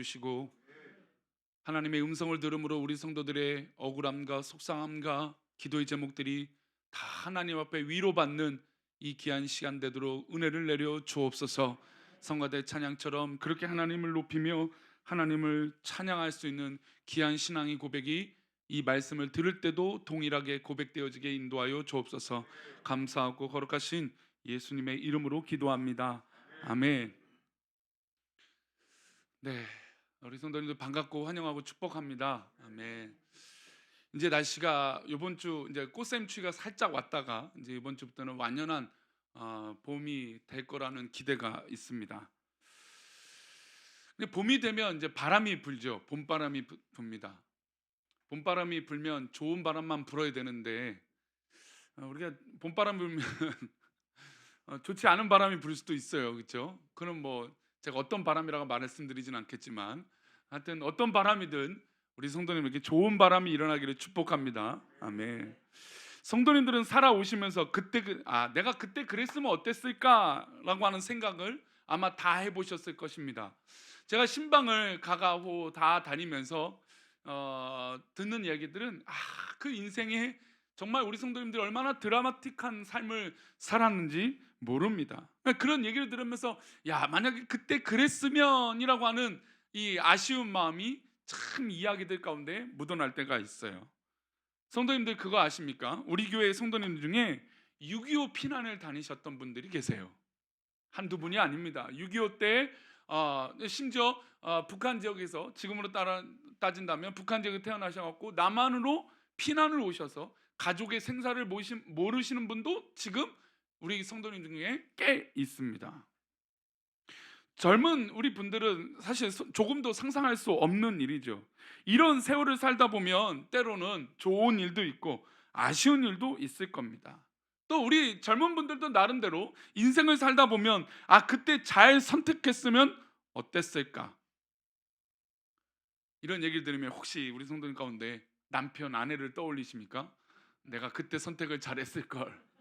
주시고 하나님의 음성을 들음으로 우리 성도들의 억울함과 속상함과 기도의 제목들이 다 하나님 앞에 위로받는 이 귀한 시간 되도록 은혜를 내려 주옵소서. 성가대 찬양처럼 그렇게 하나님을 높이며 하나님을 찬양할 수 있는 귀한 신앙의 고백이 이 말씀을 들을 때도 동일하게 고백되어지게 인도하여 주옵소서. 감사하고 거룩하신 예수님의 이름으로 기도합니다. 아멘. 네, 우리 성도님들 반갑고 환영하고 축복합니다. 아멘. 이제 날씨가 이번 주 이제 꽃샘추위가 살짝 왔다가 이제 이번 주부터는 완연한 봄이 될 거라는 기대가 있습니다. 근데 봄이 되면 이제 바람이 불죠. 봄바람이 붑니다. 봄바람이 불면 좋은 바람만 불어야 되는데 우리가 봄바람 불면 좋지 않은 바람이 불 수도 있어요, 그렇죠? 그럼 뭐 제가 어떤 바람이라고 말씀드리진 않겠지만 하여튼 어떤 바람이든 우리 성도님에게 좋은 바람이 일어나기를 축복합니다. 아멘. 성도님들은 살아오시면서 내가 그때 그랬으면 어땠을까라고 하는 생각을 아마 다 해보셨을 것입니다. 제가 신방을 가가호 다 다니면서 듣는 이야기들은 그 인생에 정말 우리 성도님들이 얼마나 드라마틱한 삶을 살았는지 모릅니다. 그런 얘기를 들으면서 만약에 그때 그랬으면이라고 하는 이 아쉬운 마음이 참 이야기들 가운데 묻어날 때가 있어요. 성도님들 그거 아십니까? 우리 교회 성도님 중에 6.25 피난을 다니셨던 분들이 계세요. 한두 분이 아닙니다. 6.25 때 심지어 북한 지역에서 지금으로 따진다면 북한 지역에 태어나셔갖고 남한으로 피난을 오셔서 가족의 생사를 모르시는 분도 지금 우리 성도님 중에 꽤 있습니다. 젊은 우리 분들은 사실 조금도 상상할 수 없는 일이죠. 이런 세월을 살다 보면 때로는 좋은 일도 있고 아쉬운 일도 있을 겁니다. 또 우리 젊은 분들도 나름대로 인생을 살다 보면 그때 잘 선택했으면 어땠을까, 이런 얘기를 들으면 혹시 우리 성도님 가운데 남편, 아내를 떠올리십니까? 내가 그때 선택을 잘했을걸.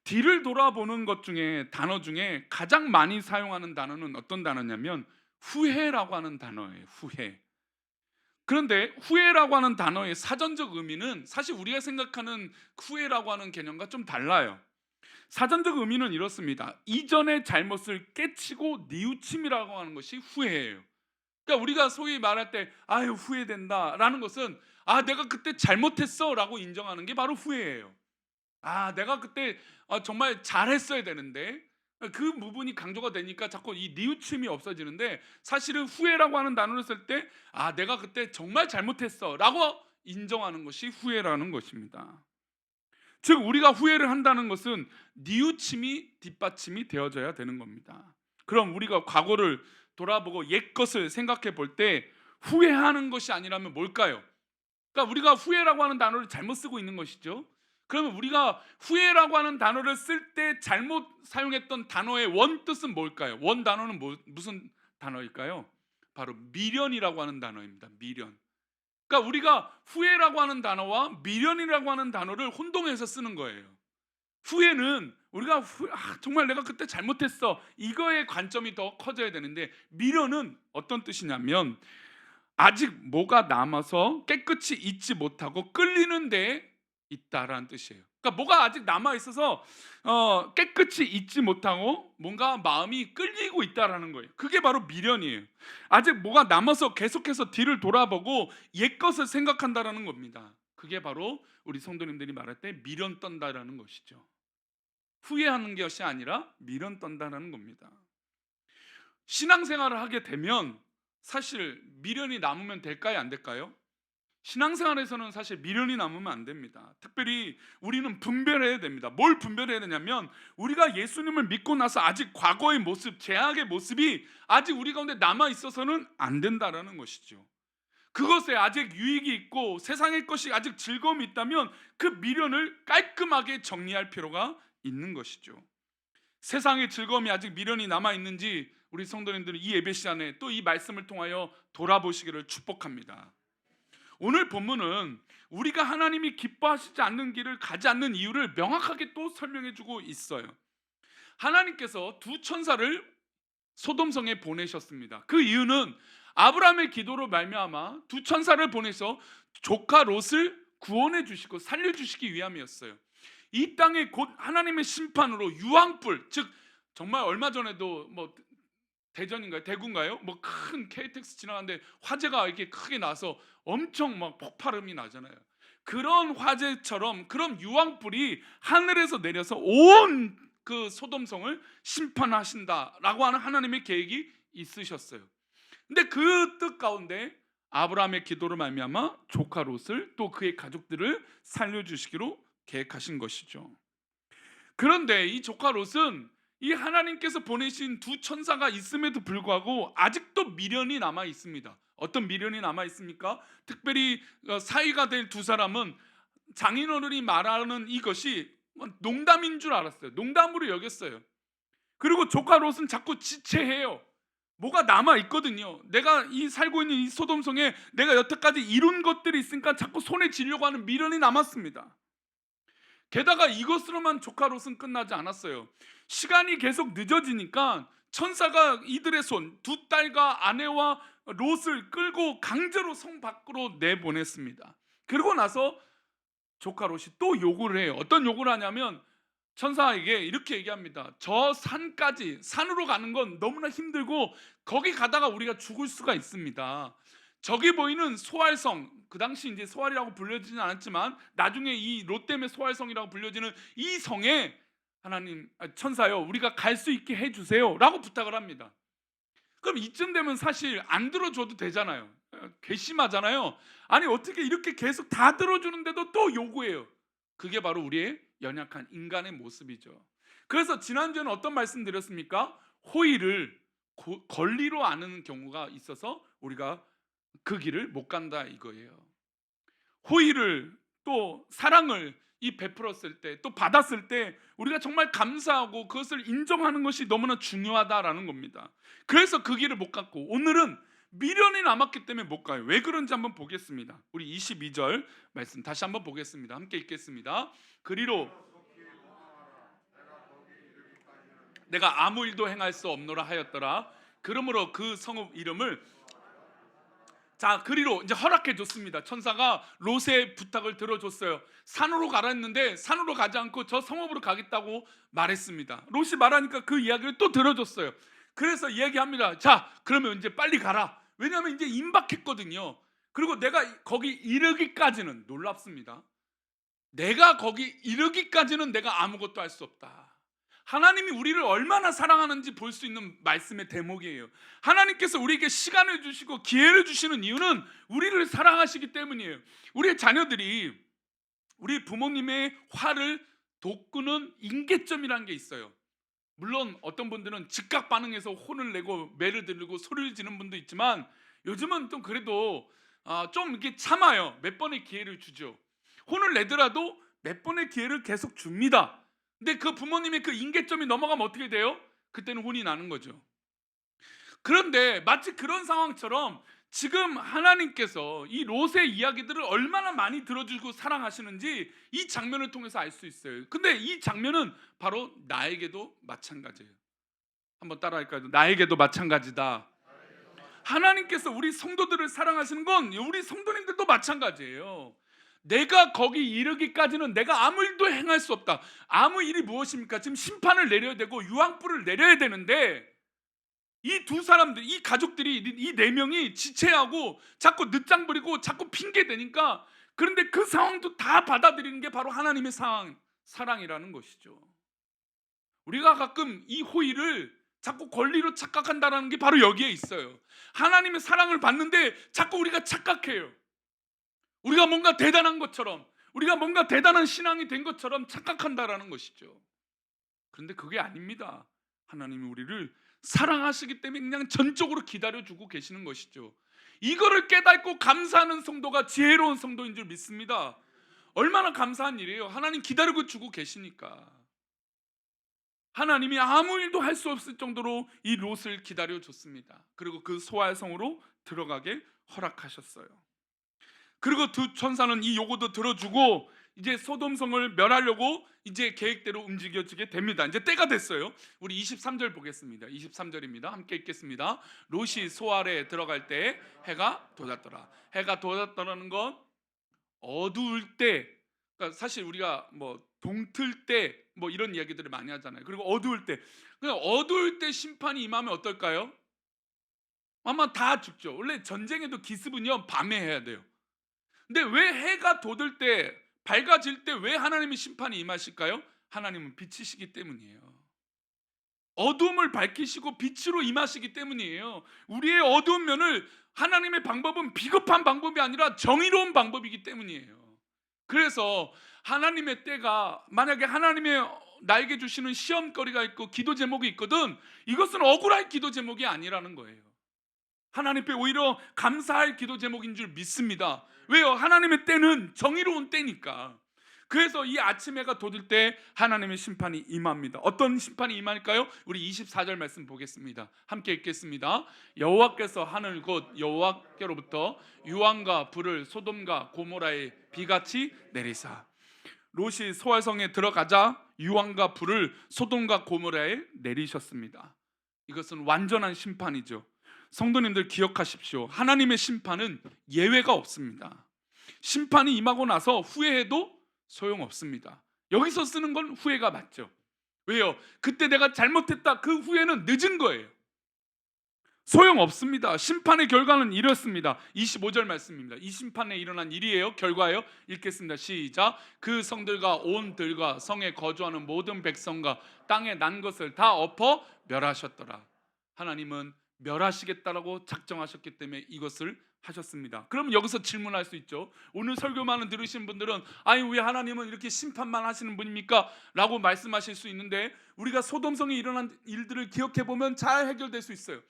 뒤를 돌아보는 것 중에 단어 중에 가장 많이 사용하는 단어는 어떤 단어냐면 후회라고 하는 단어예요. 후회. 그런데 후회라고 하는 단어의 사전적 의미는 사실 우리가 생각하는 후회라고 하는 개념과 좀 달라요. 사전적 의미는 이렇습니다. 이전의 잘못을 깨치고 뉘우침이라고 하는 것이 후회예요. 그러니까 우리가 소위 말할 때 아유 후회된다라는 것은 내가 그때 잘못했어라고 인정하는 게 바로 후회예요. 내가 그때 정말 잘했어야 되는데 그 부분이 강조가 되니까 자꾸 이 뉘우침이 없어지는데, 사실은 후회라고 하는 단어를 쓸 때 내가 그때 정말 잘못했어라고 인정하는 것이 후회라는 것입니다. 즉 우리가 후회를 한다는 것은 뉘우침이 뒷받침이 되어져야 되는 겁니다. 그럼 우리가 과거를 돌아보고 옛 것을 생각해 볼 때 후회하는 것이 아니라면 뭘까요? 그러니까 우리가 후회라고 하는 단어를 잘못 쓰고 있는 것이죠. 그러면 우리가 후회라고 하는 단어를 쓸 때 잘못 사용했던 단어의 원 뜻은 뭘까요? 원 단어는 무슨 단어일까요? 바로 미련이라고 하는 단어입니다. 미련. 그러니까 우리가 후회라고 하는 단어와 미련이라고 하는 단어를 혼동해서 쓰는 거예요. 후회는 우리가 정말 내가 그때 잘못했어, 이거의 관점이 더 커져야 되는데, 미련은 어떤 뜻이냐면 아직 뭐가 남아서 깨끗이 잊지 못하고 끌리는 데 있다라는 뜻이에요. 그러니까 뭐가 아직 남아 있어서 깨끗이 잊지 못하고 뭔가 마음이 끌리고 있다라는 거예요. 그게 바로 미련이에요. 아직 뭐가 남아서 계속해서 뒤를 돌아보고 옛 것을 생각한다라는 겁니다. 그게 바로 우리 성도님들이 말할 때 미련 떤다라는 것이죠. 후회하는 것이 아니라 미련 떤다라는 겁니다. 신앙생활을 하게 되면 사실 미련이 남으면 될까요, 안 될까요? 신앙생활에서는 사실 미련이 남으면 안 됩니다. 특별히 우리는 분별해야 됩니다. 뭘 분별해야 되냐면 우리가 예수님을 믿고 나서 아직 과거의 모습, 죄악의 모습이 아직 우리 가운데 남아 있어서는 안 된다라는 것이죠. 그것에 아직 유익이 있고 세상의 것이 아직 즐거움이 있다면 그 미련을 깔끔하게 정리할 필요가 있는 것이죠. 세상의 즐거움이 아직 미련이 남아 있는지 우리 성도님들은 이 예배 시간에 또 이 말씀을 통하여 돌아보시기를 축복합니다. 오늘 본문은 우리가 하나님이 기뻐하시지 않는 길을 가지 않는 이유를 명확하게 또 설명해 주고 있어요. 하나님께서 두 천사를 소돔성에 보내셨습니다. 그 이유는 아브라함의 기도로 말미암아 두 천사를 보내서 조카 롯을 구원해 주시고 살려 주시기 위함이었어요. 이 땅에 곧 하나님의 심판으로 유황불, 즉 정말 얼마 전에도 뭐 대전인가요? 대구인가요? 뭐 큰 KTX 지나가는데 화재가 이렇게 크게 나서 엄청 막 폭발음이 나잖아요. 그런 화재처럼 그런 유황불이 하늘에서 내려서 온 그 소돔성을 심판하신다라고 하는 하나님의 계획이 있으셨어요. 근데 그 뜻 가운데 아브라함의 기도로 말미암아 조카 롯을 또 그의 가족들을 살려주시기로 계획하신 것이죠. 그런데 이 조카 롯은 이 하나님께서 보내신 두 천사가 있음에도 불구하고 아직도 미련이 남아 있습니다. 어떤 미련이 남아 있습니까? 특별히 사이가 될 두 사람은 장인어른이 말하는 이것이 농담인 줄 알았어요. 농담으로 여겼어요. 그리고 조카 롯은 자꾸 지체해요. 뭐가 남아 있거든요. 내가 이 살고 있는 이 소돔성에 내가 여태까지 이룬 것들이 있으니까 자꾸 손에 쥐려고 하는 미련이 남았습니다. 게다가 이것으로만 조카 롯은 끝나지 않았어요. 시간이 계속 늦어지니까 천사가 이들의 손, 두 딸과 아내와 롯을 끌고 강제로 성 밖으로 내보냈습니다. 그리고 나서 조카 롯이 또 요구를 해요. 어떤 요구를 하냐면 천사에게 이렇게 얘기합니다. 저 산까지, 산으로 가는 건 너무나 힘들고 거기 가다가 우리가 죽을 수가 있습니다. 저기 보이는 소알성, 그 당시 이제 소알이라고 불려지진 않았지만 나중에 이 롯댐의 소알성이라고 불려지는 이 성에 하나님, 천사요, 우리가 갈 수 있게 해주세요라고 부탁을 합니다. 그럼 이쯤 되면 사실 안 들어줘도 되잖아요. 괘씸하잖아요. 아니 어떻게 이렇게 계속 다 들어주는데도 또 요구해요. 그게 바로 우리의 연약한 인간의 모습이죠. 그래서 지난주에는 어떤 말씀 드렸습니까? 호의를 권리로 아는 경우가 있어서 우리가 그 길을 못 간다 이거예요. 호의를 또 사랑을 이 베풀었을 때 또 받았을 때 우리가 정말 감사하고 그것을 인정하는 것이 너무나 중요하다라는 겁니다. 그래서 그 길을 못 갔고 오늘은 미련이 남았기 때문에 못 가요. 왜 그런지 한번 보겠습니다. 우리 22절 말씀 다시 한번 보겠습니다. 함께 읽겠습니다. 그리로 내가 아무 일도 행할 수 없노라 하였더라. 그러므로 그 성읍 이름을 그리로 이제 허락해 줬습니다. 천사가 롯의 부탁을 들어줬어요. 산으로 가라 했는데 산으로 가지 않고 저 성읍으로 가겠다고 말했습니다. 롯이 말하니까 그 이야기를 또 들어줬어요. 그래서 이야기합니다. 자, 그러면 이제 빨리 가라. 왜냐하면 이제 임박했거든요. 그리고 내가 거기 이르기까지는 놀랍습니다. 내가 거기 이르기까지는 내가 아무것도 할 수 없다. 하나님이 우리를 얼마나 사랑하는지 볼 수 있는 말씀의 대목이에요. 하나님께서 우리에게 시간을 주시고 기회를 주시는 이유는 우리를 사랑하시기 때문이에요. 우리의 자녀들이 우리 부모님의 화를 돋구는 임계점이라는 게 있어요. 물론 어떤 분들은 즉각 반응해서 혼을 내고 매를 들고 소리를 지르는 분도 있지만 요즘은 좀 그래도 좀 이렇게 참아요. 몇 번의 기회를 주죠. 혼을 내더라도 몇 번의 기회를 계속 줍니다. 근데 그 부모님의 그 임계점이 넘어가면 어떻게 돼요? 그때는 혼이 나는 거죠. 그런데 마치 그런 상황처럼 지금 하나님께서 이 롯의 이야기들을 얼마나 많이 들어주고 사랑하시는지 이 장면을 통해서 알 수 있어요. 근데 이 장면은 바로 나에게도 마찬가지예요. 한번 따라할까요? 나에게도 마찬가지다. 하나님께서 우리 성도들을 사랑하시는 건 우리 성도님들도 마찬가지예요. 내가 거기 이르기까지는 내가 아무 일도 행할 수 없다. 아무 일이 무엇입니까? 지금 심판을 내려야 되고 유황불을 내려야 되는데 이 두 사람들, 이 가족들이, 이 네 명이 지체하고 자꾸 늦장 부리고 자꾸 핑계 대니까, 그런데 그 상황도 다 받아들이는 게 바로 하나님의 사랑이라는 것이죠. 우리가 가끔 이 호의를 자꾸 권리로 착각한다는 게 바로 여기에 있어요. 하나님의 사랑을 받는데 자꾸 우리가 착각해요. 우리가 뭔가 대단한 것처럼, 우리가 뭔가 대단한 신앙이 된 것처럼 착각한다라는 것이죠. 그런데 그게 아닙니다. 하나님이 우리를 사랑하시기 때문에 그냥 전적으로 기다려주고 계시는 것이죠. 이거를 깨닫고 감사하는 성도가 지혜로운 성도인 줄 믿습니다. 얼마나 감사한 일이에요. 하나님 기다리고 주고 계시니까. 하나님이 아무 일도 할 수 없을 정도로 이 롯을 기다려줬습니다. 그리고 그 소알성으로 들어가게 허락하셨어요. 그리고 두 천사는 이 요구도 들어주고 이제 소돔성을 멸하려고 이제 계획대로 움직여지게 됩니다. 이제 때가 됐어요. 우리 23절 보겠습니다. 23절입니다. 함께 읽겠습니다. 롯이 소알에 들어갈 때 해가 돋았더라. 해가 돋았더라는 건 어두울 때, 그러니까 사실 우리가 뭐 동틀 때 뭐 이런 이야기들을 많이 하잖아요. 그리고 어두울 때, 그냥 어두울 때 심판이 임하면 어떨까요? 아마 다 죽죠. 원래 전쟁에도 기습은요 밤에 해야 돼요. 근데 왜 해가 돋을 때, 밝아질 때 왜 하나님의 심판이 임하실까요? 하나님은 빛이시기 때문이에요. 어둠을 밝히시고 빛으로 임하시기 때문이에요. 우리의 어두운 면을, 하나님의 방법은 비겁한 방법이 아니라 정의로운 방법이기 때문이에요. 그래서 하나님의 때가, 만약에 하나님의 나에게 주시는 시험거리가 있고 기도 제목이 있거든, 이것은 억울할 기도 제목이 아니라는 거예요. 하나님께 오히려 감사할 기도 제목인 줄 믿습니다. 왜요? 하나님의 때는 정의로운 때니까. 그래서 이 아침 해가 돋을 때 하나님의 심판이 임합니다. 어떤 심판이 임할까요? 우리 24절 말씀 보겠습니다. 함께 읽겠습니다. 여호와께서 하늘 곧 여호와께로부터 유황과 불을 소돔과 고모라에 비같이 내리사. 롯이 소알성에 들어가자 유황과 불을 소돔과 고모라에 내리셨습니다. 이것은 완전한 심판이죠. 성도님들 기억하십시오. 하나님의 심판은 예외가 없습니다. 심판이 임하고 나서 후회해도 소용없습니다. 여기서 쓰는 건 후회가 맞죠. 왜요? 그때 내가 잘못했다, 그 후회는 늦은 거예요. 소용없습니다. 심판의 결과는 이렇습니다. 25절 말씀입니다. 이 심판에 일어난 일이에요. 결과예요. 읽겠습니다. 시작. 그 성들과 온 들과 성에 거주하는 모든 백성과 땅에 난 것을 다 엎어 멸하셨더라. 하나님은 멸하시겠다라고 작정하셨기 때문에 이것을 하셨습니다. 그럼 여기서 질문할 수 있죠. 오늘 설교만을 들으신 분들은 아니 왜 하나님은 이렇게 심판만 하시는 분입니까? 라고 말씀하실 수 있는데, 우리가 소돔성에 일어난 일들을 기억해 보면 잘 해결될 수 있어요.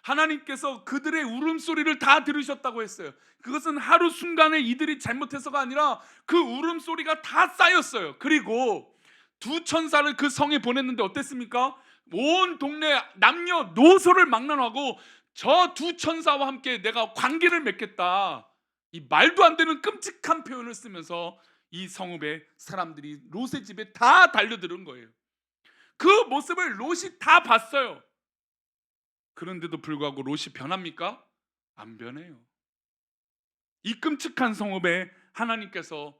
하나님께서 그들의 울음소리를 다 들으셨다고 했어요. 그것은 하루 순간에 이들이 잘못해서가 아니라 그 울음소리가 다 쌓였어요. 그리고 두 천사를 그 성에 보냈는데 어땠습니까? 온 동네 남녀 노소를 막론하고 저 두 천사와 함께 내가 관계를 맺겠다, 이 말도 안 되는 끔찍한 표현을 쓰면서 이 성읍의 사람들이 롯의 집에 다 달려드는 거예요. 그 모습을 롯이 다 봤어요. 그런데도 불구하고 롯이 변합니까? 안 변해요. 이 끔찍한 성읍에 하나님께서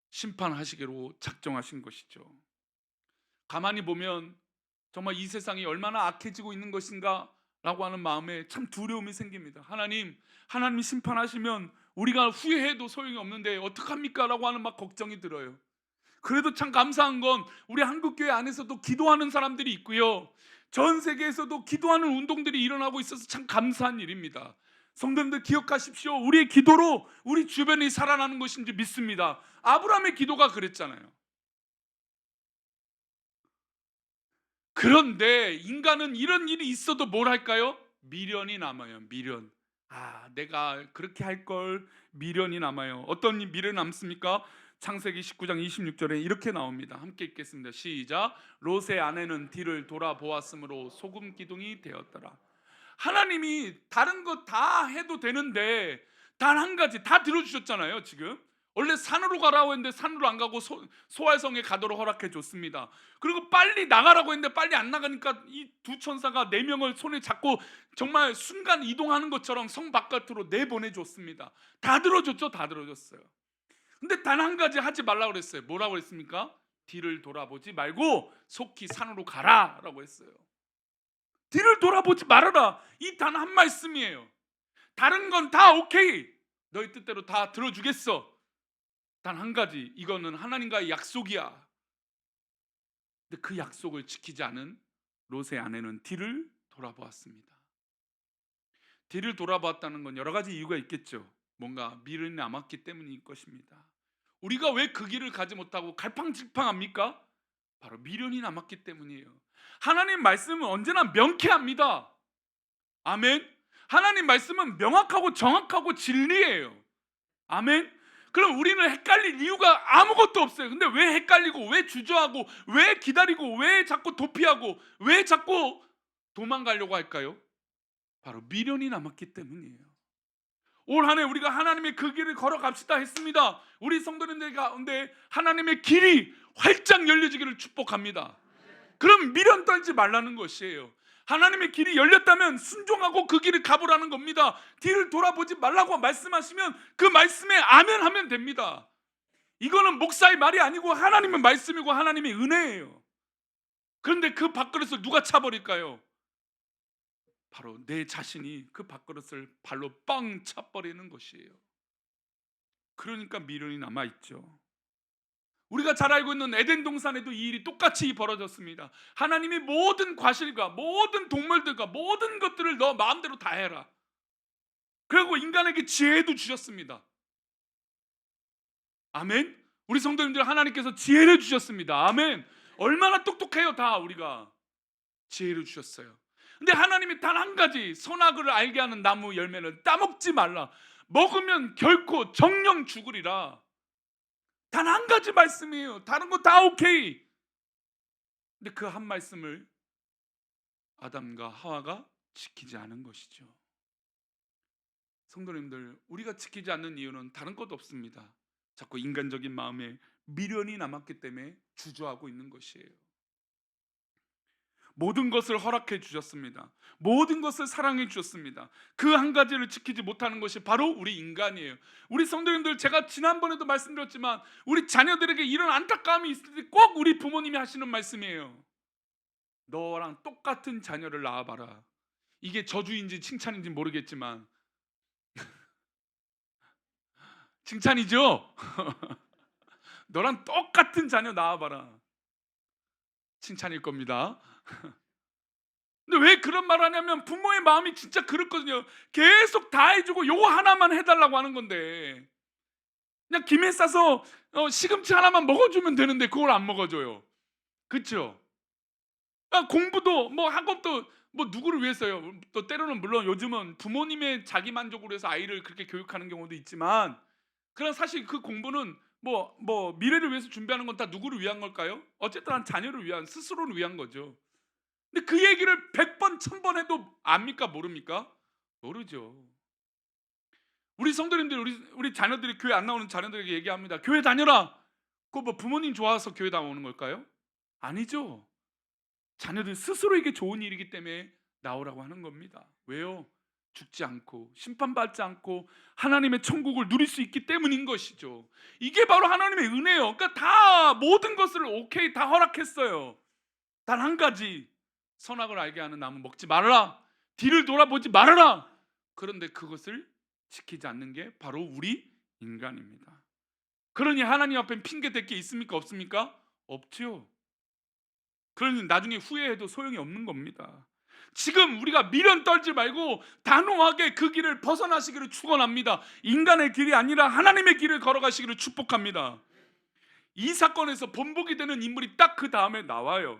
심판하시기로 작정하신 것이죠. 가만히 보면 정말 이 세상이 얼마나 악해지고 있는 것인가 라고 하는 마음에 참 두려움이 생깁니다. 하나님이 심판하시면 우리가 후회해도 소용이 없는데 어떡합니까? 라고 하는 막 걱정이 들어요. 그래도 참 감사한 건 우리 한국교회 안에서도 기도하는 사람들이 있고요, 전 세계에서도 기도하는 운동들이 일어나고 있어서 참 감사한 일입니다. 성도님들 기억하십시오. 우리의 기도로 우리 주변이 살아나는 것인지 믿습니다. 아브라함의 기도가 그랬잖아요. 그런데 인간은 이런 일이 있어도 뭘 할까요? 미련이 남아요. 미련. 내가 그렇게 할 걸, 미련이 남아요. 어떤 미련이 남습니까? 창세기 19장 26절에 이렇게 나옵니다. 함께 읽겠습니다. 시작. 롯의 아내는 뒤를 돌아보았으므로 소금 기둥이 되었더라. 하나님이 다른 거 다 해도 되는데 단 한 가지 다 들어주셨잖아요. 지금 원래 산으로 가라고 했는데 산으로 안 가고 소알성에 가도록 허락해 줬습니다. 그리고 빨리 나가라고 했는데 빨리 안 나가니까 이 두 천사가 네 명을 손에 잡고 정말 순간 이동하는 것처럼 성 바깥으로 내보내 줬습니다. 다 들어줬죠. 다 들어줬어요. 근데 단 한 가지 하지 말라고 그랬어요. 뭐라고 그랬습니까? 뒤를 돌아보지 말고 속히 산으로 가라라고 했어요. 뒤를 돌아보지 말아라. 이 단 한 말씀이에요. 다른 건 다 오케이, 너희 뜻대로 다 들어주겠어. 단 한 가지, 이거는 하나님과의 약속이야. 근데 그 약속을 지키지 않은 롯의 아내는 뒤를 돌아보았습니다. 뒤를 돌아보았다는 건 여러 가지 이유가 있겠죠. 뭔가 미련이 남았기 때문일 것입니다. 우리가 왜 그 길을 가지 못하고 갈팡질팡합니까? 바로 미련이 남았기 때문이에요. 하나님 말씀은 언제나 명쾌합니다. 아멘. 하나님 말씀은 명확하고 정확하고 진리예요. 아멘. 그럼 우리는 헷갈릴 이유가 아무것도 없어요. 근데 왜 헷갈리고, 왜 주저하고, 왜 기다리고, 왜 자꾸 도피하고, 왜 자꾸 도망가려고 할까요? 바로 미련이 남았기 때문이에요. 올 한 해 우리가 하나님의 그 길을 걸어갑시다 했습니다. 우리 성도님들 가운데 하나님의 길이 활짝 열려지기를 축복합니다. 그럼 미련 떨지 말라는 것이에요. 하나님의 길이 열렸다면 순종하고 그 길을 가보라는 겁니다. 뒤를 돌아보지 말라고 말씀하시면 그 말씀에 아멘 하면 됩니다. 이거는 목사의 말이 아니고 하나님의 말씀이고 하나님의 은혜예요. 그런데 그 밥그릇을 누가 차버릴까요? 바로 내 자신이 그 밥그릇을 발로 빵 차버리는 것이에요. 그러니까 미련이 남아있죠. 우리가 잘 알고 있는 에덴 동산에도 이 일이 똑같이 벌어졌습니다. 하나님이 모든 과실과 모든 동물들과 모든 것들을 너 마음대로 다 해라. 그리고 인간에게 지혜도 주셨습니다. 아멘. 우리 성도님들 하나님께서 지혜를 주셨습니다. 아멘. 얼마나 똑똑해요. 다 우리가 지혜를 주셨어요. 근데 하나님이 단 한 가지 선악을 알게 하는 나무 열매는 따먹지 말라. 먹으면 결코 정령 죽으리라. 단 한 가지 말씀이에요. 다른 거 다 오케이. 근데 그 한 말씀을 아담과 하와가 지키지 않은 것이죠. 성도님들, 우리가 지키지 않는 이유는 다른 것도 없습니다. 자꾸 인간적인 마음에 미련이 남았기 때문에 주저하고 있는 것이에요. 모든 것을 허락해 주셨습니다. 모든 것을 사랑해 주셨습니다. 그 한 가지를 지키지 못하는 것이 바로 우리 인간이에요. 우리 성도님들, 제가 지난번에도 말씀드렸지만 우리 자녀들에게 이런 안타까움이 있을 때 꼭 우리 부모님이 하시는 말씀이에요. 너랑 똑같은 자녀를 낳아봐라. 이게 저주인지 칭찬인지 모르겠지만 칭찬이죠? 너랑 똑같은 자녀 낳아봐라. 칭찬일 겁니다. 근데 왜 그런 말 하냐면 부모의 마음이 진짜 그렇거든요. 계속 다 해주고 요거 하나만 해달라고 하는 건데, 그냥 김에 싸서 시금치 하나만 먹어주면 되는데 그걸 안 먹어줘요. 그렇죠? 공부도 뭐 학업도 뭐 누구를 위해서요? 또 때로는 물론 요즘은 부모님의 자기 만족을 위해서 아이를 그렇게 교육하는 경우도 있지만, 그런 사실 그 공부는 뭐 미래를 위해서 준비하는 건 다 누구를 위한 걸까요? 어쨌든 한 자녀를 위한, 스스로를 위한 거죠. 근데 그 얘기를 100번 1000번 해도 압니까 모릅니까? 모르죠. 우리 성도님들, 우리 자녀들이 교회 안 나오는 자녀들에게 얘기합니다. 교회 다녀라. 그거 뭐 부모님 좋아서 교회 나오는 걸까요? 아니죠. 자녀들 스스로 이게 좋은 일이기 때문에 나오라고 하는 겁니다. 왜요? 죽지 않고 심판받지 않고 하나님의 천국을 누릴 수 있기 때문인 것이죠. 이게 바로 하나님의 은혜예요. 그러니까 다 모든 것을 오케이 다 허락했어요. 단 한 가지, 선악을 알게 하는 나무 먹지 말아라. 뒤를 돌아보지 말아라. 그런데 그것을 지키지 않는 게 바로 우리 인간입니다. 그러니 하나님 앞에 핑계 댈 게 있습니까? 없습니까? 없죠. 그러니 나중에 후회해도 소용이 없는 겁니다. 지금 우리가 미련 떨지 말고 단호하게 그 길을 벗어나시기를 축원합니다. 인간의 길이 아니라 하나님의 길을 걸어가시기를 축복합니다. 이 사건에서 본보기 되는 인물이 딱 그 다음에 나와요.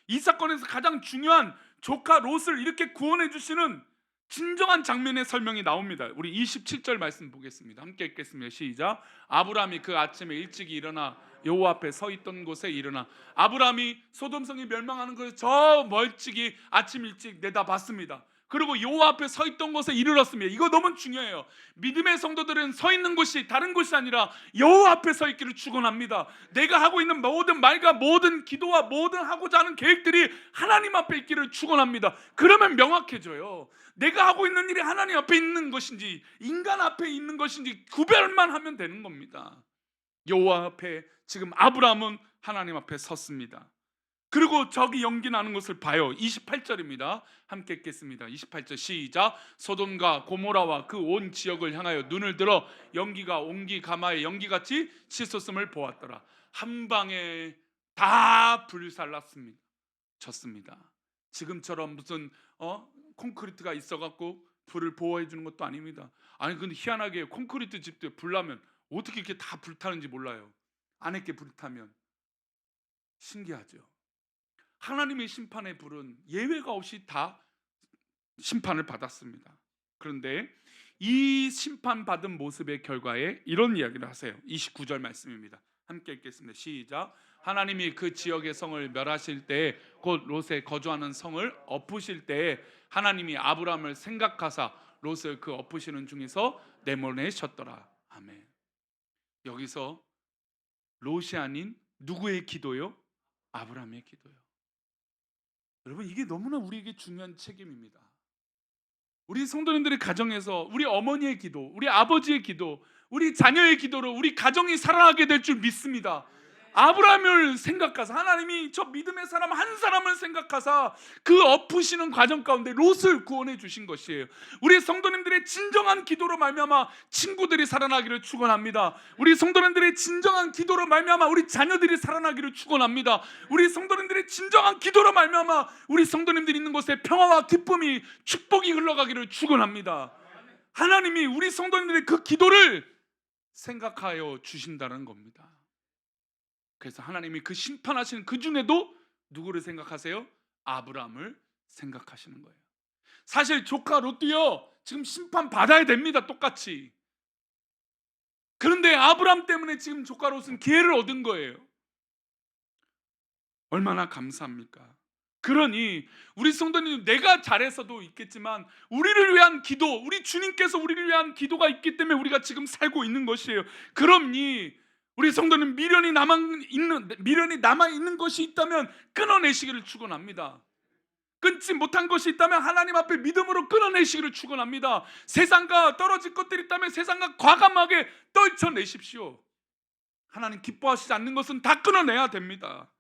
이 사건에서 가장 중요한 조카 롯을 이렇게 구원해 주시는 진정한 장면의 설명이 나옵니다. 우리 27절 말씀 보겠습니다. 함께 읽겠습니다. 시작. 아브라함이 그 아침에 일찍 일어나 여호와 앞에 서 있던 곳에 일어나, 아브라함이 소돔성이 멸망하는 것을 저 멀찍이 아침 일찍 내다봤습니다. 그리고 여호와 앞에 서 있던 곳에 이르렀습니다. 이거 너무 중요해요. 믿음의 성도들은 서 있는 곳이 다른 곳이 아니라 여호와 앞에 서 있기를 축원합니다. 내가 하고 있는 모든 말과 모든 기도와 모든 하고자 하는 계획들이 하나님 앞에 있기를 축원합니다. 그러면 명확해져요. 내가 하고 있는 일이 하나님 앞에 있는 것인지 인간 앞에 있는 것인지 구별만 하면 되는 겁니다. 여호와 앞에 지금 아브라함은 하나님 앞에 섰습니다. 그리고 저기 연기 나는 것을 봐요. 28절입니다. 함께 읽겠습니다. 28절 시작. 소돔과 고모라와 그 온 지역을 향하여 눈을 들어 연기가 옹기 가마의 연기같이 치솟음을 보았더라. 한 방에 다 불살랐습니다. 졌습니다. 지금처럼 무슨 콘크리트가 있어갖고 불을 보호해 주는 것도 아닙니다. 아니 근데 희한하게 콘크리트 집도에 불 나면 어떻게 이렇게 다 불타는지 몰라요. 안에 게 불타면 신기하죠. 하나님의 심판의 불은 예외가 없이 다 심판을 받았습니다. 그런데 이 심판받은 모습의 결과에 이런 이야기를 하세요. 29절 말씀입니다. 함께 읽겠습니다. 시작. 하나님이 그 지역의 성을 멸하실 때, 곧 롯에 거주하는 성을 엎으실 때 하나님이 아브라함을 생각하사 롯을 그 엎으시는 중에서 내보내셨더라. 아멘. 여기서 롯이 아닌 누구의 기도요? 아브라함의 기도요. 여러분, 이게 너무나 우리에게 중요한 책임입니다. 우리 성도님들의 가정에서 우리 어머니의 기도, 우리 아버지의 기도, 우리 자녀의 기도로 우리 가정이 살아나게 될 줄 믿습니다. 아브라함을 생각하사, 하나님이 저 믿음의 사람 한 사람을 생각하사 그 엎으시는 과정 가운데 롯을 구원해 주신 것이에요. 우리 성도님들의 진정한 기도로 말미암아 친구들이 살아나기를 축원합니다. 우리 성도님들의 진정한 기도로 말미암아 우리 자녀들이 살아나기를 축원합니다. 우리 성도님들의 진정한 기도로 말미암아 우리 성도님들이 있는 곳에 평화와 기쁨이, 축복이 흘러가기를 축원합니다. 하나님이 우리 성도님들의 그 기도를 생각하여 주신다는 겁니다. 그래서 하나님이 그 심판하시는 그 중에도 누구를 생각하세요? 아브라함을 생각하시는 거예요. 사실 조카 롯도요 지금 심판 받아야 됩니다. 똑같이. 그런데 아브라함 때문에 지금 조카 롯은 기회를 얻은 거예요. 얼마나 감사합니까? 그러니 우리 성도님, 내가 잘해서도 있겠지만 우리를 위한 기도, 우리 주님께서 우리를 위한 기도가 있기 때문에 우리가 지금 살고 있는 것이에요. 그러니 우리 성도는 미련이 남아 있는 것이 있다면 끊어내시기를 축원합니다. 끊지 못한 것이 있다면 하나님 앞에 믿음으로 끊어내시기를 축원합니다. 세상과 떨어질 것들이 있다면 세상과 과감하게 떨쳐내십시오. 하나님 기뻐하시지 않는 것은 다 끊어내야 됩니다.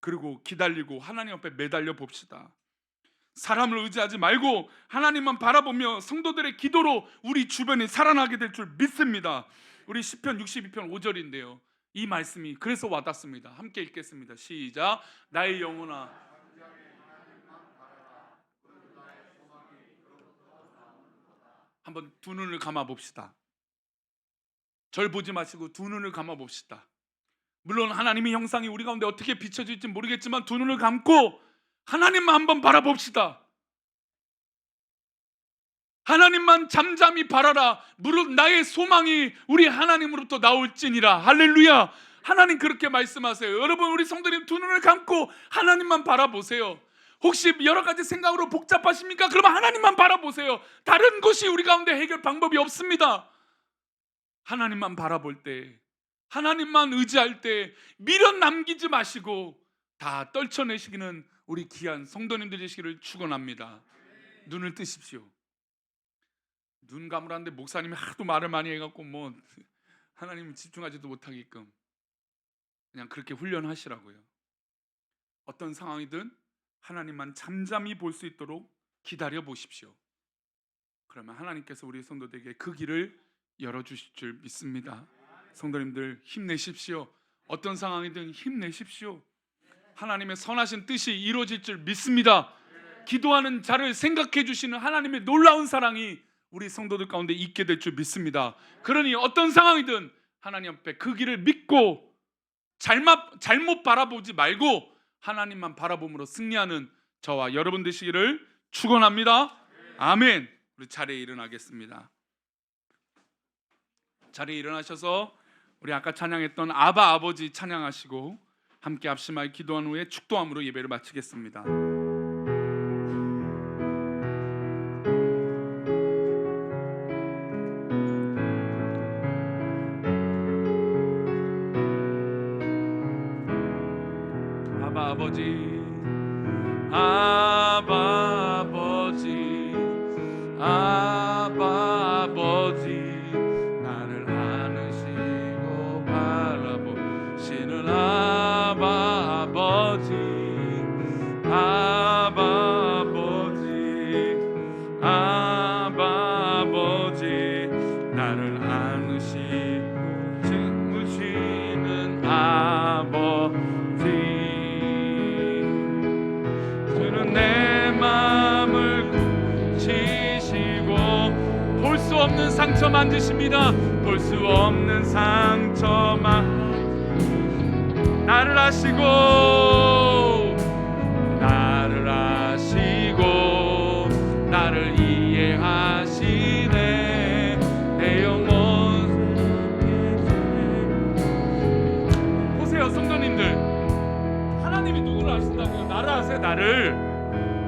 그리고 기다리고 하나님 앞에 매달려 봅시다. 사람을 의지하지 말고 하나님만 바라보며 성도들의 기도로 우리 주변이 살아나게 될 줄 믿습니다. 우리 시편 62편 5절인데요, 이 말씀이 그래서 와닿습니다. 함께 읽겠습니다. 시작. 나의 영혼아, 한번 두 눈을 감아 봅시다. 절 보지 마시고 두 눈을 감아 봅시다. 물론 하나님의 형상이 우리 가운데 어떻게 비춰질지 모르겠지만 두 눈을 감고 하나님만 한번 바라봅시다. 하나님만 잠잠히 바라라. 무릇 나의 소망이 우리 하나님으로부터 나올지니라. 할렐루야. 하나님 그렇게 말씀하세요. 여러분, 우리 성도님 두 눈을 감고 하나님만 바라보세요. 혹시 여러 가지 생각으로 복잡하십니까? 그러면 하나님만 바라보세요. 다른 것이 우리 가운데 해결 방법이 없습니다. 하나님만 바라볼 때, 하나님만 의지할 때 미련 남기지 마시고 다 떨쳐내시기는 우리 귀한 성도님들 되시기를 축원합니다. 눈을 뜨십시오. 눈 감으라는데 목사님이 하도 말을 많이 해갖고 뭐 하나님 집중하지도 못하게끔 그냥 그렇게 훈련하시라고요. 어떤 상황이든 하나님만 잠잠히 볼 수 있도록 기다려 보십시오. 그러면 하나님께서 우리 성도들에게 그 길을 열어주실 줄 믿습니다. 성도님들 힘내십시오. 어떤 상황이든 힘내십시오. 하나님의 선하신 뜻이 이루어질 줄 믿습니다. 기도하는 자를 생각해 주시는 하나님의 놀라운 사랑이 우리 성도들 가운데 있게 될 줄 믿습니다. 그러니 어떤 상황이든 하나님 앞에 그 길을 믿고 잘못 바라보지 말고 하나님만 바라봄으로 승리하는 저와 여러분 되시기를 축원합니다. 아멘. 우리 자리에 일어나겠습니다. 자리에 일어나셔서 우리 아까 찬양했던 아바 아버지 찬양하시고 함께 합심하여 기도한 후에 축도함으로 예배를 마치겠습니다. 아바 아버지, 아바 아버지, 아바 아버지, 나를 안으시고 바라보시는 아바 아버지, 아바 아버지, 아바 아버지, 나를 안으시고 지으시는 아버지, 내 마음을 고치시고 볼 수 없는 상처 만지십니다. 볼 수 없는 상처만 나를 아시고 나를 이해하시네. 내 영혼 보세요. 성도님들, 하나님이 누구를 아신다고요? 나를 아세요. 나를.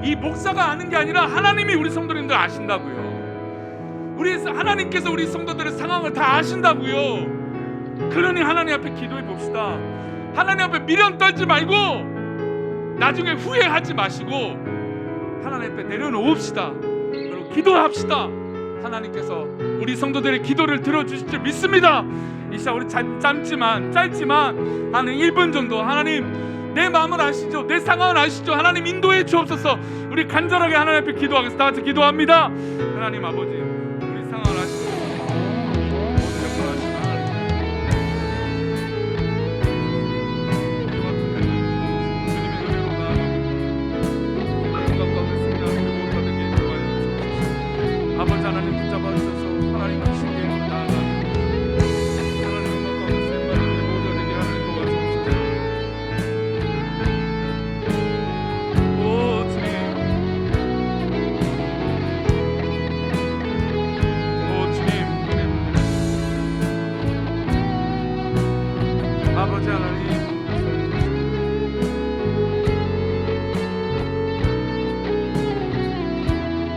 이 목사가 아는 게 아니라 하나님이 우리 성도님들 아신다고요. 우리 하나님께서 우리 성도들의 상황을 다 아신다고요. 그러니 하나님 앞에 기도해 봅시다. 하나님 앞에 미련 떨지 말고 나중에 후회하지 마시고 하나님 앞에 내려놓읍시다. 그리고 기도합시다. 하나님께서 우리 성도들의 기도를 들어주실 줄 믿습니다. 이 시간 우리 짧지만 한 1분 정도 하나님 내 마음을 아시죠? 내 상황을 아시죠? 하나님 인도해 주옵소서. 우리 간절하게 하나님 앞에 기도하겠습니다. 다 같이 기도합니다. 하나님 아버지 우리 상황을 아시죠? 아버지 하나님 붙잡아 주셔서 하나님 하시게 나아가는 하나님 음악 가운데 쓰임받는 우리 모두가 되게 하나님 도와주옵소서. 오 주님, 오 주님, 아버지 하나님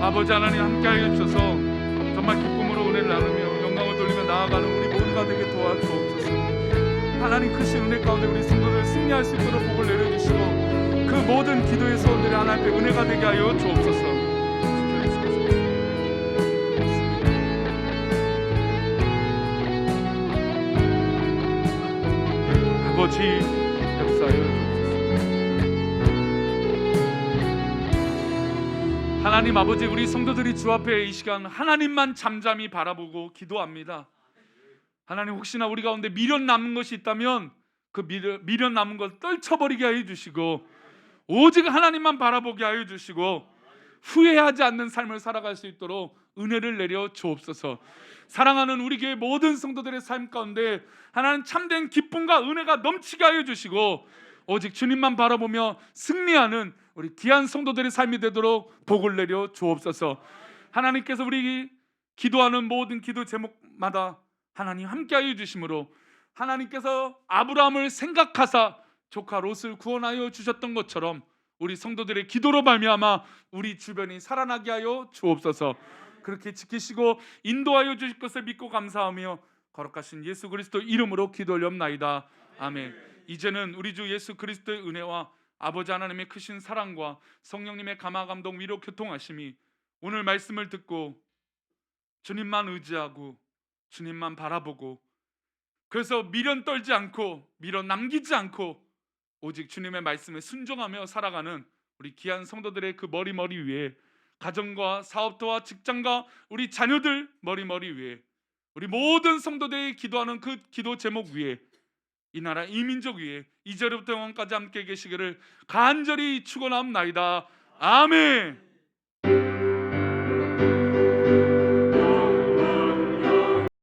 아버지 하나님 함께하여 주셔서 정말 기쁨으로 은혜를 나누며 영광을 돌리며 나아가는 우리 모두가 되게 도와주옵소서. 하나님 크신 은혜 가운데 우리 성도들 승리할 수 있도록 복을 내려주시고 그 모든 기도의 소원들이 하나님 앞에 은혜가 되게 하여 주옵소서. 아버지 역사하여 주옵소서. 하나님 아버지 우리 성도들이 주 앞에 이 시간 하나님만 잠잠히 바라보고 기도합니다. 하나님 혹시나 우리 가운데 미련 남은 것이 있다면 그 미련 남은 것 떨쳐버리게 하여 주시고 오직 하나님만 바라보게 하여 주시고 후회하지 않는 삶을 살아갈 수 있도록 은혜를 내려 주옵소서. 사랑하는 우리 교회 모든 성도들의 삶 가운데 하나님 참된 기쁨과 은혜가 넘치게 하여 주시고 오직 주님만 바라보며 승리하는 우리 귀한 성도들의 삶이 되도록 복을 내려 주옵소서. 하나님께서 우리 기도하는 모든 기도 제목마다 하나님 함께하여 주심으로 하나님께서 아브라함을 생각하사 조카 롯을 구원하여 주셨던 것처럼 우리 성도들의 기도로 말미암아 우리 주변이 살아나게 하여 주옵소서. 그렇게 지키시고 인도하여 주실 것을 믿고 감사하며 거룩하신 예수 그리스도 이름으로 기도 올리옵나이다. 아멘. 이제는 우리 주 예수 그리스도의 은혜와 아버지 하나님의 크신 사랑과 성령님의 감화 감동 위로 교통하심이 오늘 말씀을 듣고 주님만 의지하고 주님만 바라보고 그래서 미련 떨지 않고 미련 남기지 않고 오직 주님의 말씀에 순종하며 살아가는 우리 귀한 성도들의 그 머리 위에 가정과 사업터와 직장과 우리 자녀들 머리 위에 우리 모든 성도들이 기도하는 그 기도 제목 위에 이 나라 이 민족 위에 이제부터 영원까지 함께 계시기를 간절히 축원하옵나이다. 아멘.